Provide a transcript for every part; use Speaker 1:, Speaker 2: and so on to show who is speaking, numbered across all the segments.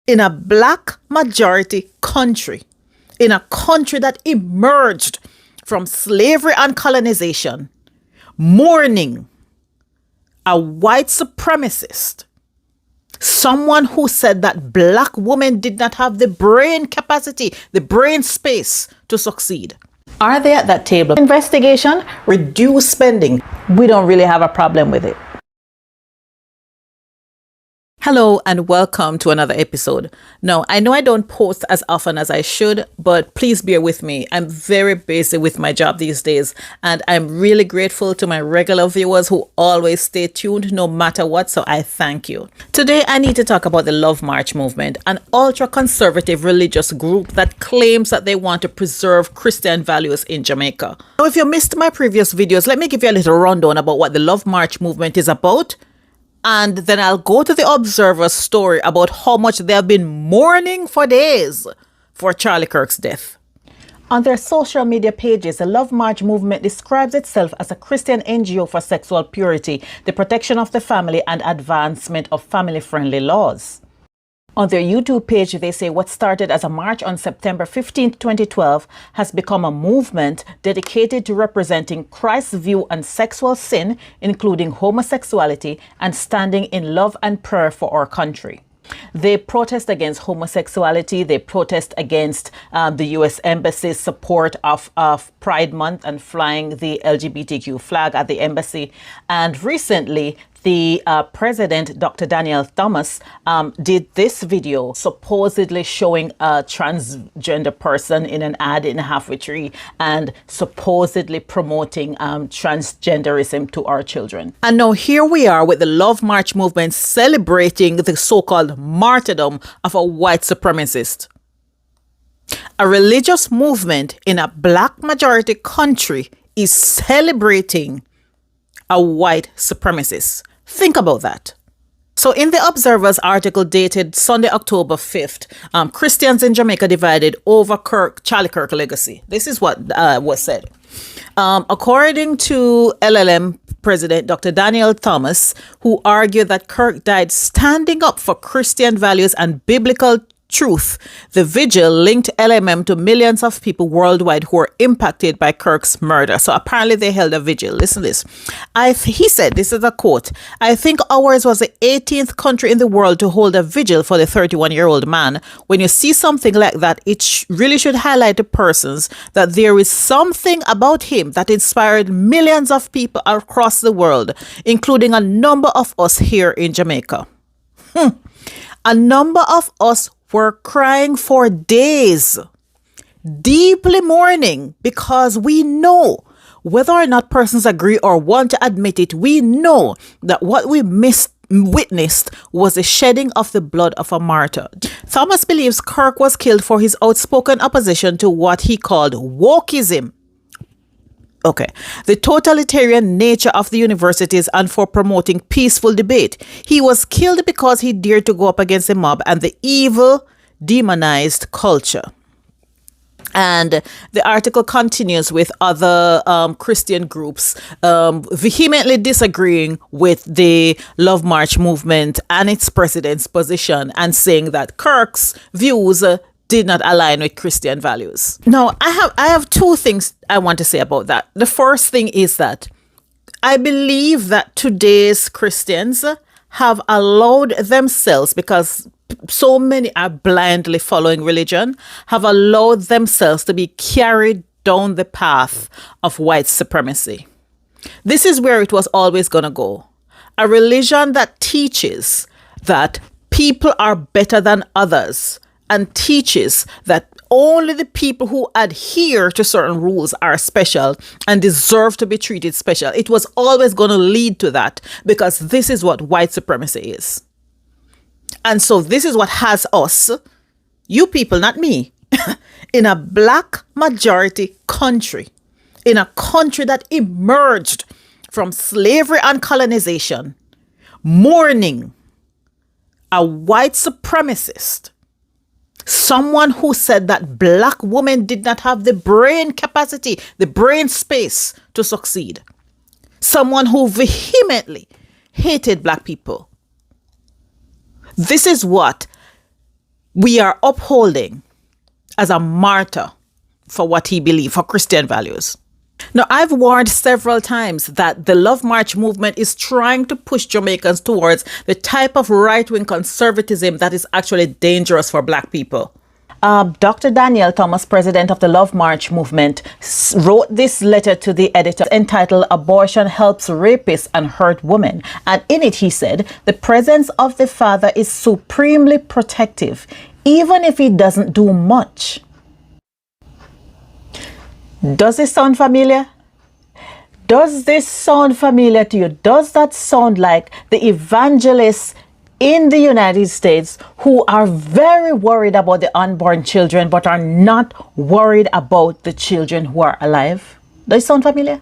Speaker 1: in a black majority country, in a country that emerged from slavery and colonization, mourning a white supremacist, someone who said that black women did not have the brain capacity, the brain space to succeed. Are they at that table? Investigation, reduce spending. We don't really have a problem with it. Hello and welcome to another episode. Now, I know I don't post as often as I should, but please bear with me. I'm very busy with my job these days, and I'm really grateful to my regular viewers who always stay tuned no matter what, so I thank you. Today, I need to talk about the Love March movement, an ultra-conservative religious group that claims that they want to preserve Christian values in Jamaica. Now, if you missed my previous videos, let me give you a little rundown about what the Love March movement is about. And then I'll go to the Observer's story about how much they have been mourning for days for Charlie Kirk's death. On their social media pages, the Love March movement describes itself as a Christian NGO for sexual purity, the protection of the family, and advancement of family-friendly laws. On their YouTube page, they say what started as a march on September 15, 2012 has become a movement dedicated to representing Christ's view on sexual sin, including homosexuality, and standing in love and prayer for our country. They protest against homosexuality. They protest against the U.S. Embassy's support of Pride Month and flying the LGBTQ flag at the embassy. And recently, the president, Dr. Daniel Thomas, did this video supposedly showing a transgender person in an ad in a halfway tree and supposedly promoting transgenderism to our children. And now here we are with the Love March movement celebrating the so-called martyrdom of a white supremacist. A religious movement in a black majority country is celebrating a white supremacist. Think about that. So in the Observer's article dated Sunday, October 5th, Christians in Jamaica divided over Charlie Kirk legacy. This is what was said. According to LLM President Dr. Daniel Thomas, who argued that Kirk died standing up for Christian values and biblical truth, the vigil linked LMM to millions of people worldwide who were impacted by Kirk's murder. So apparently they held a vigil. Listen to this. He said, this is a quote, "I think ours was the 18th country in the world to hold a vigil for the 31-year-old man. When you see something like that, it really should highlight to persons that there is something about him that inspired millions of people across the world, including a number of us here in Jamaica." A number of us were crying for days, deeply mourning, because we know, whether or not persons agree or want to admit it, we know that what we witnessed was the shedding of the blood of a martyr. Thomas believes Kirk was killed for his outspoken opposition to what he called wokeism. Okay, the totalitarian nature of the universities and for promoting peaceful debate. He was killed because he dared to go up against the mob and the evil, demonized culture. And the article continues with other Christian groups vehemently disagreeing with the Love March movement and its president's position and saying that Kirk's views did not align with Christian values. Now, I have two things I want to say about that. The first thing is that I believe that today's Christians have allowed themselves, because so many are blindly following religion, have allowed themselves to be carried down the path of white supremacy. This is where it was always going to go. A religion that teaches that people are better than others, and teaches that only the people who adhere to certain rules are special and deserve to be treated special. It was always going to lead to that, because this is what white supremacy is. And so this is what has us, you people, not me, in a black majority country, in a country that emerged from slavery and colonization, mourning a white supremacist, someone who said that black women did not have the brain capacity, the brain space to succeed. Someone who vehemently hated black people. This is what we are upholding as a martyr for what he believed, for Christian values. Now, I've warned several times that the Love March movement is trying to push Jamaicans towards the type of right-wing conservatism that is actually dangerous for Black people. Dr. Daniel Thomas, president of the Love March movement, wrote this letter to the editor entitled "Abortion Helps Rapists and Hurt Women." And in it, he said, "The presence of the father is supremely protective, even if he doesn't do much." Does this sound familiar? Does this sound familiar to you? Does that sound like the evangelists in the United States who are very worried about the unborn children but are not worried about the children who are alive? Does it sound familiar?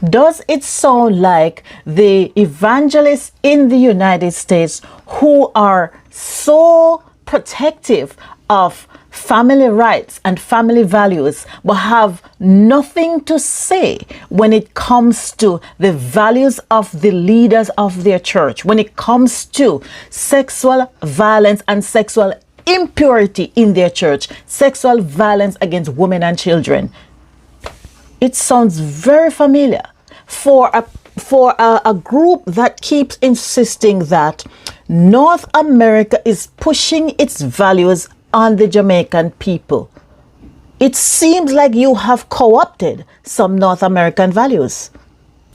Speaker 1: Does it sound like the evangelists in the United States who are so protective of family rights and family values but have nothing to say when it comes to the values of the leaders of their church, when it comes to sexual violence and sexual impurity in their church, sexual violence against women and children? It sounds very familiar for a group that keeps insisting that North America is pushing its values on the Jamaican people. It seems like you have co-opted some North American values.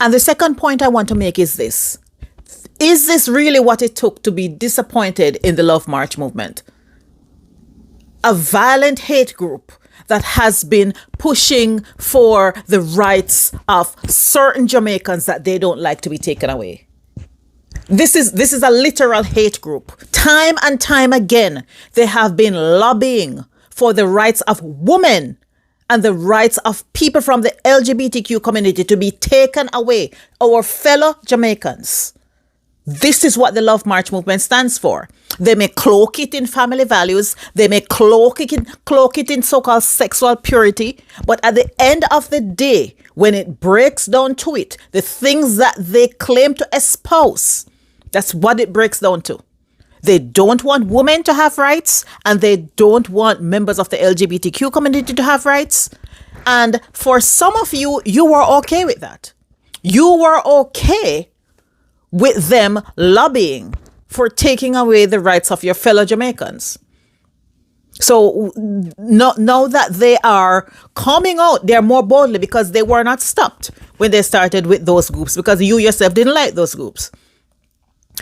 Speaker 1: And the second point I want to make is this. Is this really what it took to be disappointed in the Love March movement? A violent hate group that has been pushing for the rights of certain Jamaicans that they don't like to be taken away. This is a literal hate group. Time and time again, they have been lobbying for the rights of women and the rights of people from the LGBTQ community to be taken away, our fellow Jamaicans. This is what the Love March movement stands for. They may cloak it in family values. They may cloak it in so-called sexual purity. But at the end of the day, when it breaks down to it, the things that they claim to espouse, that's what it breaks down to. They don't want women to have rights, and they don't want members of the LGBTQ community to have rights. And for some of you, you were okay with that. You were okay with them lobbying for taking away the rights of your fellow Jamaicans. So now that they are coming out, they're more boldly because they were not stopped when they started with those groups, because you yourself didn't like those groups.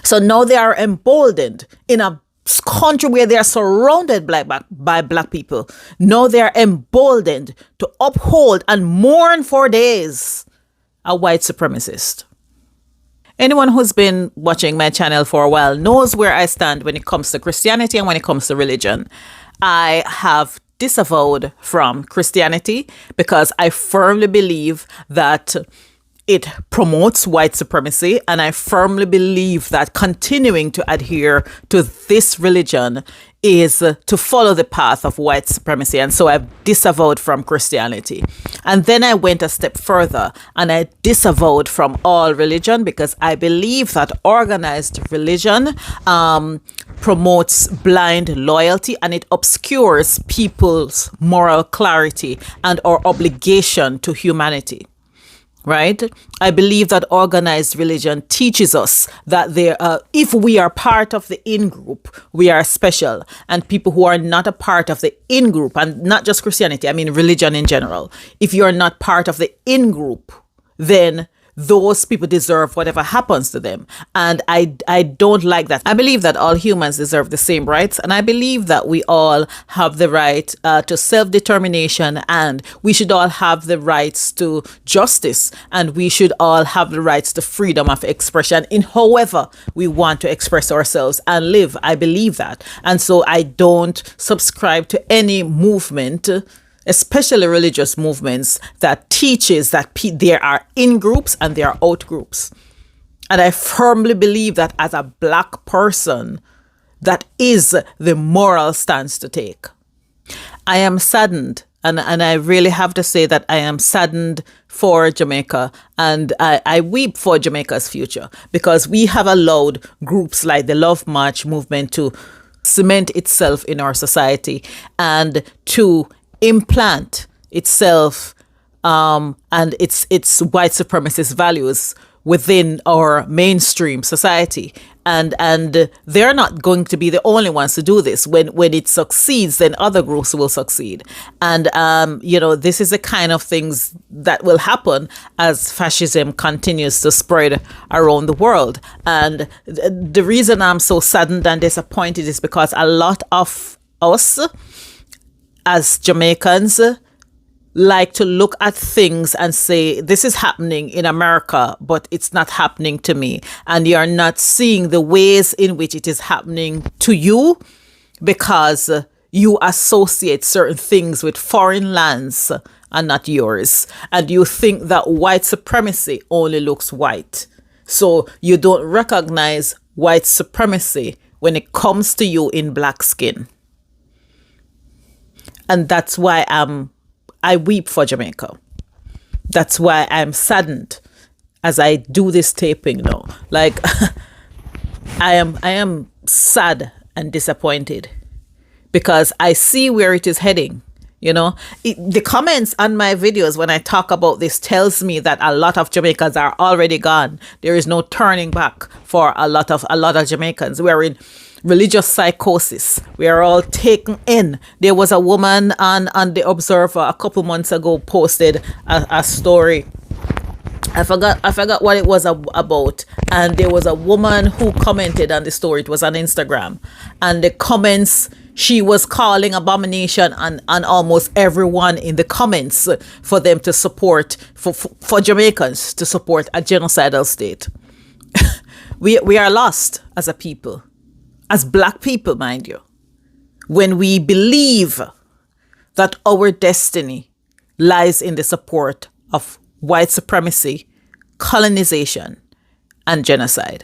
Speaker 1: So now they are emboldened in a country where they are surrounded by Black people. Now they are emboldened to uphold and mourn for days a white supremacist. Anyone who's been watching my channel for a while knows where I stand when it comes to Christianity and when it comes to religion. I have disavowed from Christianity because I firmly believe that it promotes white supremacy, and I firmly believe that continuing to adhere to this religion is to follow the path of white supremacy. And so I've disavowed from Christianity. And then I went a step further and I disavowed from all religion, because I believe that organized religion promotes blind loyalty, and it obscures people's moral clarity and our obligation to humanity. Right? I believe that organized religion teaches us that if we are part of the in-group, we are special. And people who are not a part of the in-group, and not just Christianity, I mean religion in general, if you're not part of the in-group, then those people deserve whatever happens to them. And I don't like that. I believe that all humans deserve the same rights. And I believe that we all have the right to self-determination, and we should all have the rights to justice, and we should all have the rights to freedom of expression in however we want to express ourselves and live. I believe that. And so I don't subscribe to any movement, especially religious movements, that teaches that there are in-groups and there are out-groups. And I firmly believe that as a Black person, that is the moral stance to take. I am saddened, and I really have to say that I am saddened for Jamaica, and I weep for Jamaica's future, because we have allowed groups like the Love March movement to cement itself in our society and to implant itself and its white supremacist values within our mainstream society. And they're not going to be the only ones to do this. When it succeeds, then other groups will succeed. And this is the kind of things that will happen as fascism continues to spread around the world. And the reason I'm so saddened and disappointed is because a lot of us as Jamaicans like to look at things and say, this is happening in America, but it's not happening to me. And you're not seeing the ways in which it is happening to you because you associate certain things with foreign lands and not yours. And you think that white supremacy only looks white. So you don't recognize white supremacy when it comes to you in black skin. And that's why I weep for Jamaica. That's why I'm saddened as I do this taping now. Like, I am sad and disappointed because I see where it is heading. The comments on my videos when I talk about this tells me that a lot of Jamaicans are already gone. There is no turning back for a lot of Jamaicans. We're in religious psychosis. We are all taken in. There was a woman on the Observer a couple months ago posted a story. I forgot what it was about. And there was a woman who commented on the story. It was on Instagram. And the comments, she was calling abomination on almost everyone in the comments for them to support, for Jamaicans to support a genocidal state. We are lost as a people. As black people, mind you, when we believe that our destiny lies in the support of white supremacy, colonization, and genocide.